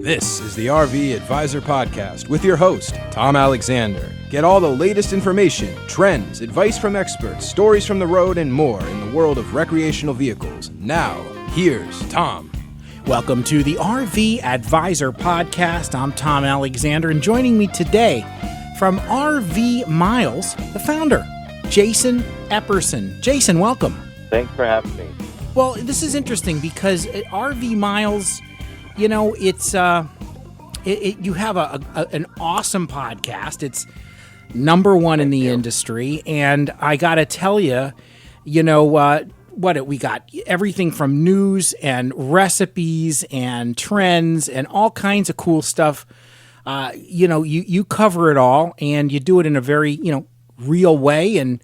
This is the RV Advisor Podcast with your host, Tom Alexander. Get all the latest information, trends, advice from experts, stories from the road, and more in the world of recreational vehicles. Now, here's Tom. Welcome to the RV Advisor Podcast. I'm Tom Alexander, and joining me today from RV Miles, the founder, Jason Epperson. Jason, welcome. Thanks for having me. Well, this is interesting because at RV Miles, you know, it's you have an awesome podcast. It's number one in the industry, and I got to tell you, you know, we got everything from news and recipes and trends and all kinds of cool stuff. You know, you cover it all, and you do it in a very, real way, and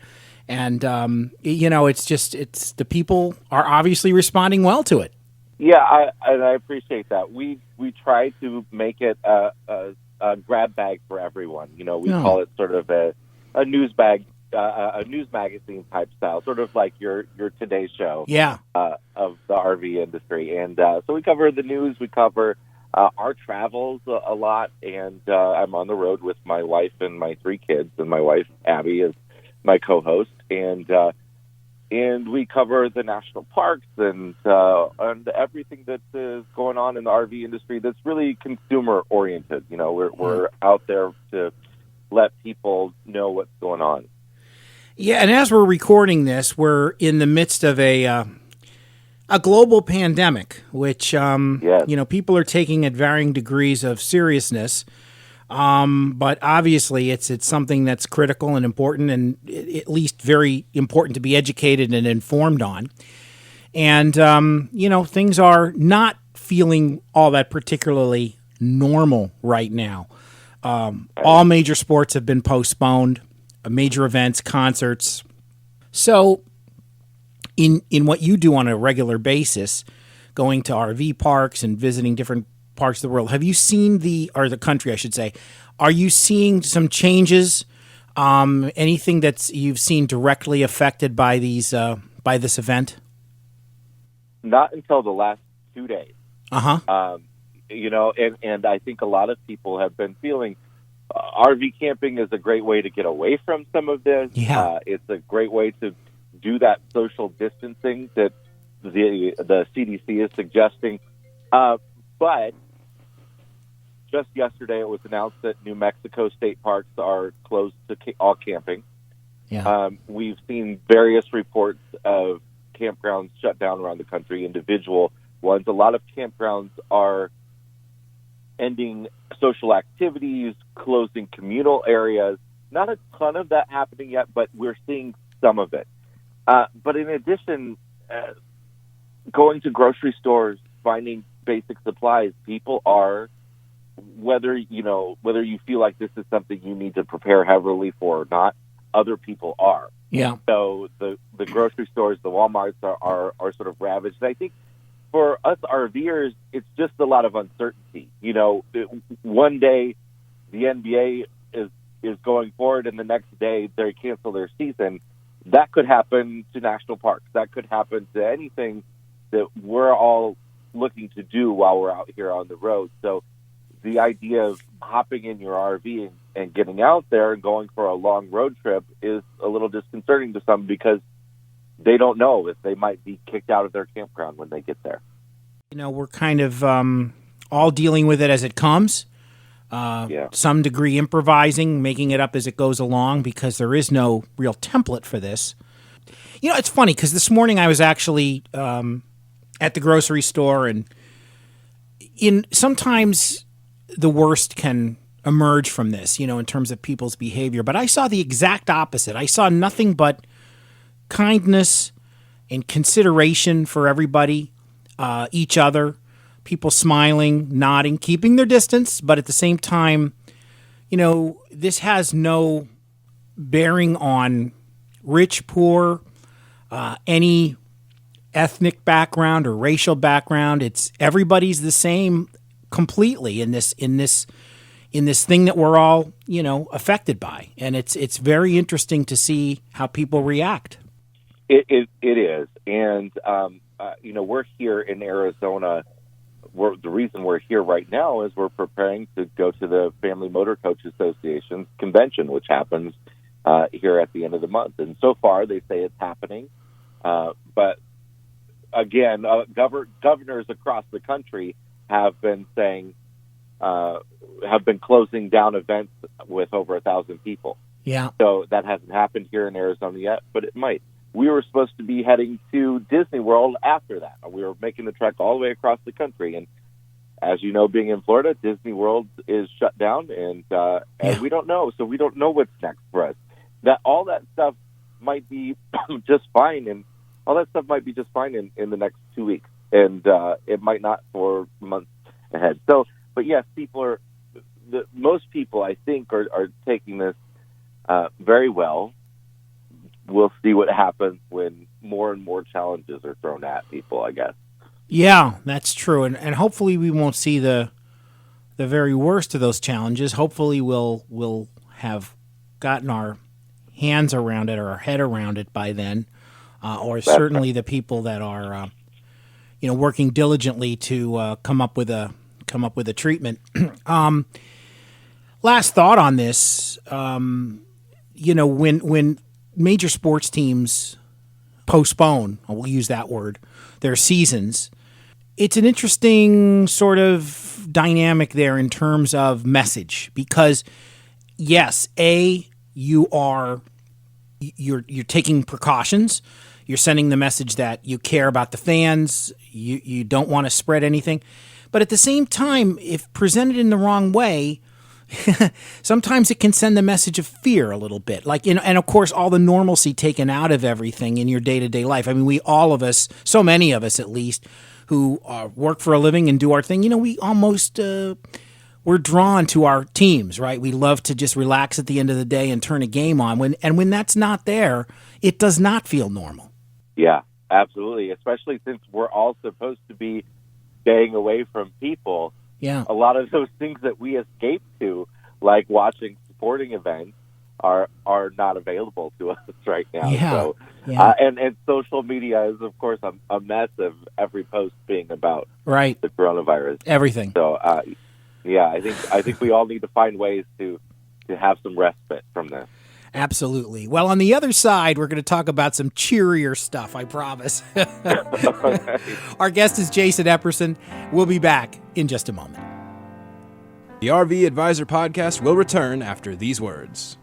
it's the people are obviously responding well to it. Yeah, I appreciate that. We try to make it a grab bag for everyone. You know, we call it sort of a news bag, a news magazine type style, sort of like your Today Show. Yeah. Of the RV industry, and so we cover the news, we cover our travels a lot, and I'm on the road with my wife and my three kids, and my wife Abby is my co-host, and we cover the national parks and everything that is going on in the RV industry that's really consumer oriented. You know, we're out there to let people know what's going on. Yeah, and as we're recording this, we're in the midst of a global pandemic, which Yes. People are taking at varying degrees of seriousness. But obviously it's something that's critical and important, and at least very important to be educated and informed on. And, things are not feeling all that particularly normal right now. All major sports have been postponed, major events, concerts. So in what you do on a regular basis, going to RV parks and visiting different parts of the world, have you seen the country, I should say, are you seeing some changes? Anything that you've seen directly affected by by this event? Not until the last 2 days. Uh-huh. And I think a lot of people have been feeling RV camping is a great way to get away from some of this. Yeah. It's a great way to do that social distancing that the CDC is suggesting. But just yesterday, it was announced that New Mexico state parks are closed to all camping. Yeah. We've seen various reports of campgrounds shut down around the country, individual ones. A lot of campgrounds are ending social activities, closing communal areas. Not a ton of that happening yet, but we're seeing some of it. But in addition, going to grocery stores, finding basic supplies, people are, whether you feel like this is something you need to prepare heavily for or not, other people are. Yeah. So the grocery stores, the Walmarts are sort of ravaged. And I think for us RVers, it's just a lot of uncertainty. You know, one day the NBA is going forward, and the next day they cancel their season. That could happen to national parks. That could happen to anything that we're all looking to do while we're out here on the road. So the idea of hopping in your RV and getting out there and going for a long road trip is a little disconcerting to some, because they don't know if they might be kicked out of their campground when they get there. You know, we're kind of all dealing with it as it comes. Some degree improvising, making it up as it goes along, because there is no real template for this. You know, it's funny because this morning I was actually at the grocery store, and sometimes the worst can emerge from this, in terms of people's behavior. But I saw the exact opposite. I saw nothing but kindness and consideration for everybody, each other, people smiling, nodding, keeping their distance, but at the same time, this has no bearing on rich, poor, any ethnic background or racial background. It's everybody's the same completely in this thing that we're all, affected by. And it's very interesting to see how people react. It is. And, we're here in Arizona the reason we're here right now is we're preparing to go to the Family Motor Coach Association's convention, which happens here at the end of the month. And so far, they say it's happening. But again, governors across the country have been saying, have been closing down events with over 1,000 people. Yeah. So that hasn't happened here in Arizona yet, but it might. We were supposed to be heading to Disney World after that. We were making the trek all the way across the country. And as you know, being in Florida, Disney World is shut down, and we don't know. So we don't know what's next for us. All that stuff might be just fine, and all that stuff might be just fine in the next 2 weeks, and it might not for months ahead. So, but yes, most people, I think, are taking this very well. We'll see what happens when more and more challenges are thrown at people, I guess. Yeah, that's true. And hopefully we won't see the very worst of those challenges. Hopefully we'll have gotten our hands around it or our head around it by then, or certainly the people that are working diligently to come up with a treatment. Last thought on this, when major sports teams postpone, we'll use that word, their seasons, it's an interesting sort of dynamic there in terms of message, because yes, you're taking precautions. You're sending the message that you care about the fans. You don't want to spread anything. But at the same time, if presented in the wrong way, sometimes it can send the message of fear a little bit. And of course, all the normalcy taken out of everything in your day-to-day life. I mean, all of us, so many of us at least, who work for a living and do our thing, we almost, we're drawn to our teams, right? We love to just relax at the end of the day and turn a game on. When that's not there, it does not feel normal. Yeah, absolutely. Especially since we're all supposed to be staying away from people. Yeah. A lot of those things that we escape to, like watching sporting events, are not available to us right now. Yeah. So, yeah. And social media is, of course, a mess of every post being about right. the coronavirus. Everything. So, I think we all need to find ways to have some respite from this. Absolutely. Well, on the other side, we're going to talk about some cheerier stuff, I promise. Our guest is Jason Epperson. We'll be back in just a moment. The RV Advisor podcast will return after these words.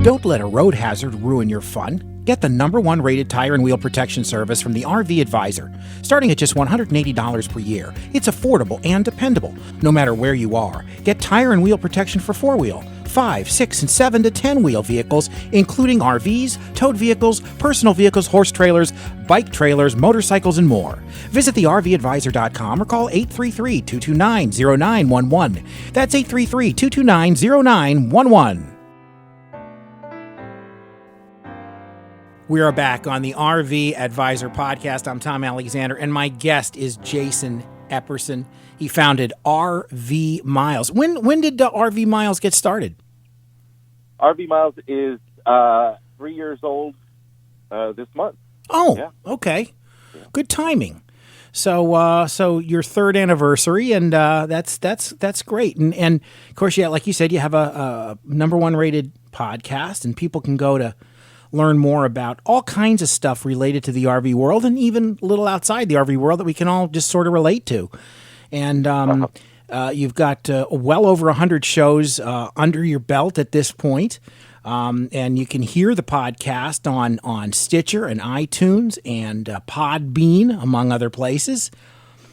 Don't let a road hazard ruin your fun. Get the #1 rated tire and wheel protection service from the RV Advisor. Starting at just $180 per year, it's affordable and dependable, no matter where you are. Get tire and wheel protection for 4-wheel, 5, 6, and 7 to 10-wheel vehicles, including RVs, towed vehicles, personal vehicles, horse trailers, bike trailers, motorcycles, and more. Visit thervadvisor.com or call 833-229-0911. That's 833-229-0911. We are back on the RV Advisor podcast. I'm Tom Alexander, and my guest is Jason Epperson. He founded RV Miles. When did RV Miles get started? RV Miles is 3 years old this month. Oh, yeah. Okay. Yeah. Good timing. So your third anniversary, and that's great. And of course, yeah, like you said, you have a #1 rated podcast, and people can go to learn more about all kinds of stuff related to the RV world, and even a little outside the RV world that we can all just sort of relate to. And you've got well over 100 shows under your belt at this point. And you can hear the podcast on Stitcher and iTunes and Podbean, among other places.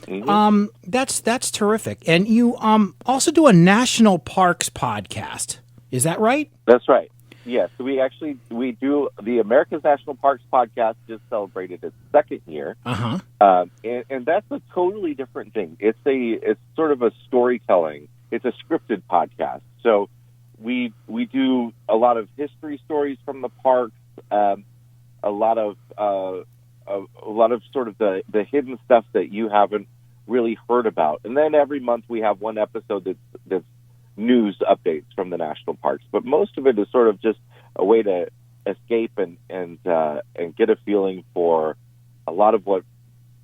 Mm-hmm. That's terrific. And you also do a national parks podcast. Is that right? That's right. Yes, we do the America's National Parks podcast. Just celebrated its 2nd year, and that's a totally different thing. It's sort of a storytelling. It's a scripted podcast. So we do a lot of history stories from the parks, a lot of sort of the hidden stuff that you haven't really heard about, and then every month we have one episode that's news updates from the national parks, but most of it is sort of just a way to escape and get a feeling for a lot of what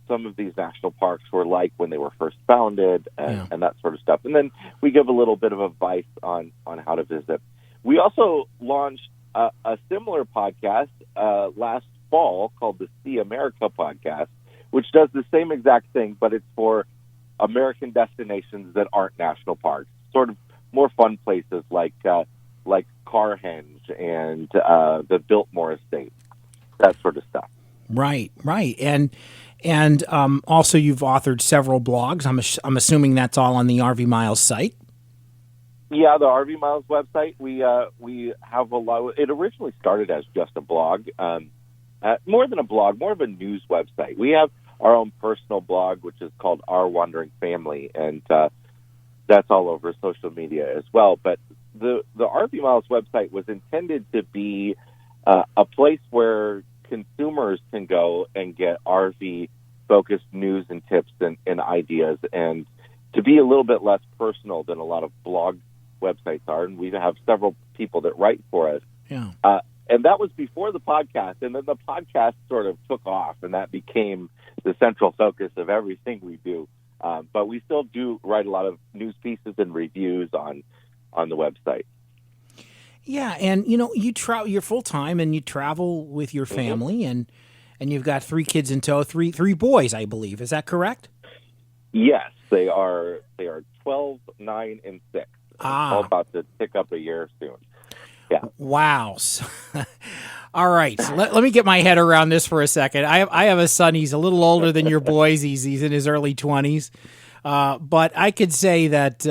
some of these national parks were like when they were first founded and that sort of stuff. And then we give a little bit of advice on how to visit. We also launched a similar podcast last fall called the See America podcast, which does the same exact thing, but it's for American destinations that aren't national parks, sort of more fun places like Carhenge and the Biltmore Estate, that sort of stuff. Right. And also you've authored several blogs. I'm assuming that's all on the RV Miles site. Yeah, the RV Miles website. We have a lot. It originally started as just a blog, more than a blog, more of a news website. We have our own personal blog, which is called Our Wandering Family, and that's all over social media as well. But the RV Miles website was intended to be a place where consumers can go and get RV-focused news and tips and ideas, and to be a little bit less personal than a lot of blog websites are. And we have several people that write for us. Yeah. And that was before the podcast, and then the podcast sort of took off, and that became the central focus of everything we do. But we still do write a lot of news pieces and reviews on the website. Yeah, and you're full time and you travel with your family, and you've got 3 kids in tow, three boys, I believe. Is that correct? Yes, they are 12, 9, and 6. All about to pick up a year soon. Yeah. Wow. All right. Let me get my head around this for a second. I have a son. He's a little older than your boys. He's in his early 20s. But I could say that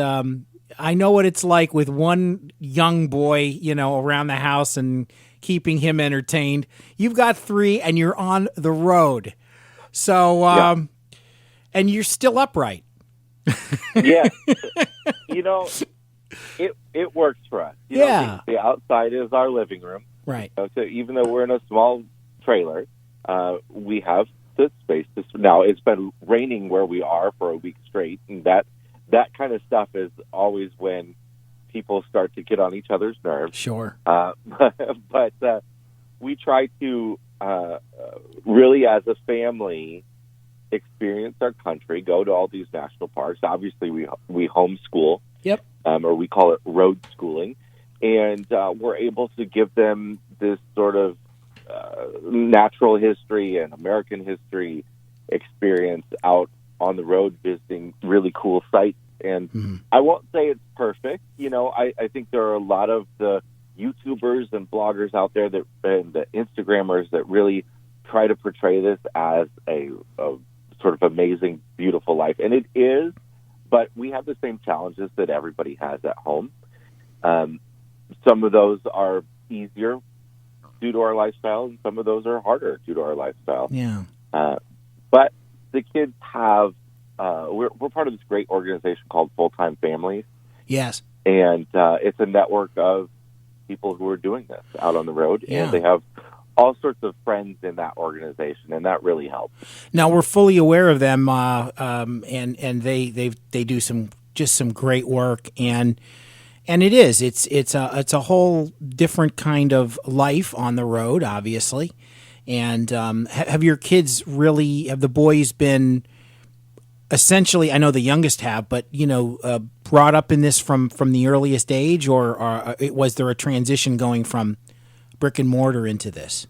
I know what it's like with one young boy, around the house and keeping him entertained. You've got 3 and you're on the road. So, and you're still upright. Yeah. It works for us. The outside is our living room. Right. So even though we're in a small trailer, we have the space. Now, it's been raining where we are for a week straight, and that kind of stuff is always when people start to get on each other's nerves. Sure. But we try to really, as a family, experience our country, go to all these national parks. Obviously, we homeschool. Yep. Or we call it road schooling. And we're able to give them this sort of natural history and American history experience out on the road, visiting really cool sites. And I won't say it's perfect. I think there are a lot of the YouTubers and bloggers out there and the Instagrammers that really try to portray this as a sort of amazing, beautiful life. And it is, but we have the same challenges that everybody has at home. Some of those are easier due to our lifestyle, and some of those are harder due to our lifestyle. Yeah. But the kids have, we're part of this great organization called Full-Time Families. Yes. And it's a network of people who are doing this out on the road. Yeah. And they have all sorts of friends in that organization, and that really helps. Now, we're fully aware of them, and they do some great work, and it's a whole different kind of life on the road, obviously. And have your kids have the boys been essentially, I know the youngest have, but brought up in this from the earliest age, or was there a transition going from brick and mortar into this?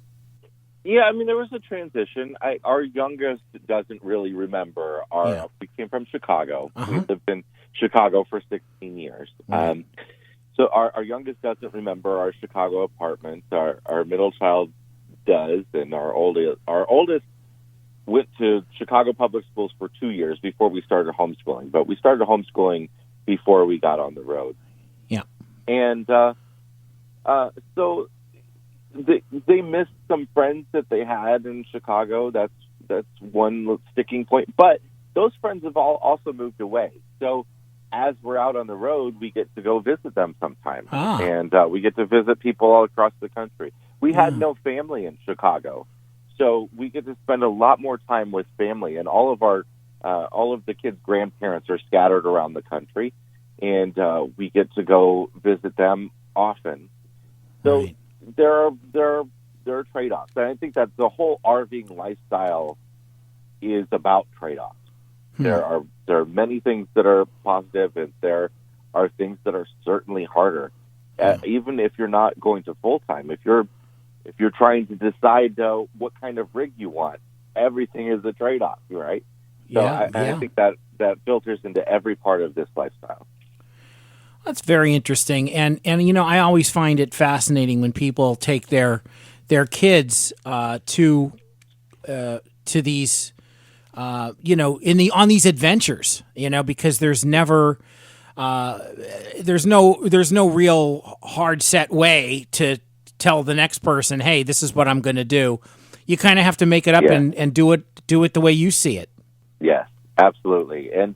Yeah, I mean, there was a transition. Our youngest doesn't really remember. We came from Chicago. We lived in Chicago for 16 years. Right. So our youngest doesn't remember our Chicago apartments. Our middle child does, and our oldest went to Chicago public schools for 2 years before we started homeschooling. But we started homeschooling before we got on the road. Yeah. And so they missed some friends that they had in Chicago. That's one sticking point. But those friends have all also moved away. So as we're out on the road, we get to go visit them sometimes. And we get to visit people all across the country. We had no family in Chicago, so we get to spend a lot more time with family. And all of the kids' grandparents are scattered around the country, and we get to go visit them often. So Right. there are trade-offs, and I think that the whole RVing lifestyle is about trade-offs. There are many things that are positive, and there are things that are certainly harder. Even if you're not going to full-time, if you're trying to decide what kind of rig you want, everything is a trade-off, right? So I think that filters into every part of this lifestyle. That's very interesting, and I always find it fascinating when people take their kids to these on these adventures, because there's never there's no real hard set way to tell the next person, hey, this is what I'm going to do. You kind of have to make it up and do it the way you see it. Yes, absolutely. And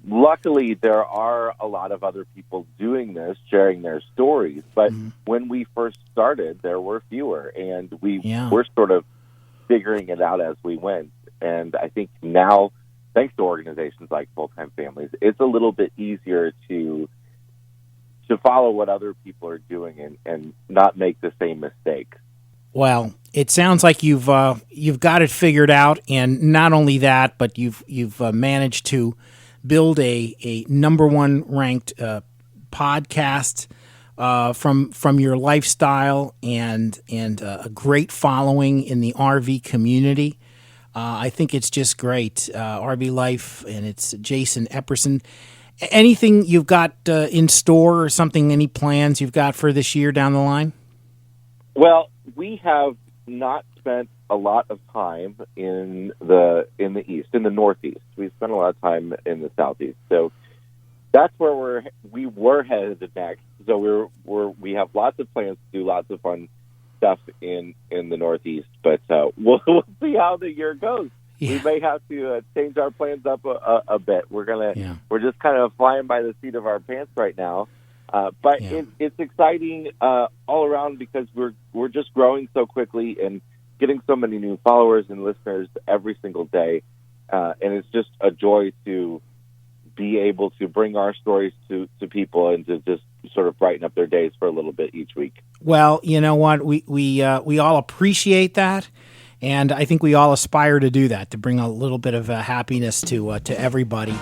luckily, there are a lot of other people doing this, sharing their stories. But when we first started, there were fewer, and we were sort of figuring it out as we went. And I think now, thanks to organizations like Full-Time Families, it's a little bit easier to follow what other people are doing and not make the same mistake. Well, it sounds like you've got it figured out, and not only that, but you've managed to build a number one ranked podcast from your lifestyle and a great following in the RV community. I think it's just great. RV Life, and it's Jason Epperson. Anything you've got in store or something, any plans you've got for this year down the line? Well, we have not spent a lot of time in the East, in the Northeast. We've spent a lot of time in the Southeast. So that's where we were headed next. So we have lots of plans to do lots of fun stuff in the Northeast, but we'll see how the year goes. Yeah. We may have to change our plans up a bit. We're just kind of flying by the seat of our pants right now, but it's exciting all around because we're just growing so quickly and getting so many new followers and listeners every single day, and it's just a joy to be able to bring our stories to people and to just sort of brighten up their days for a little bit each week. Well, you know what? We all appreciate that. And I think we all aspire to do that, to bring a little bit of happiness to everybody,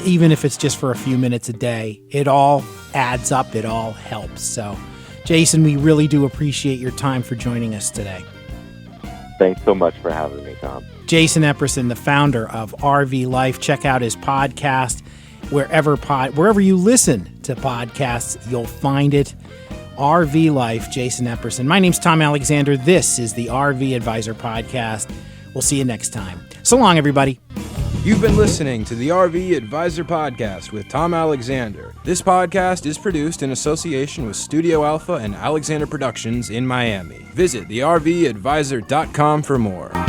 even if it's just for a few minutes a day. It all adds up. It all helps. So, Jason, we really do appreciate your time for joining us today. Thanks so much for having me, Tom. Jason Epperson, the founder of RV Life. Check out his podcast wherever you listen to podcasts. You'll find it. RV Life, Jason Epperson. My name's Tom Alexander. This is the RV Advisor Podcast. We'll see you next time. So long, everybody. You've been listening to the RV Advisor Podcast with Tom Alexander. This podcast is produced in association with Studio Alpha and Alexander Productions in Miami. Visit thervadvisor.com for more.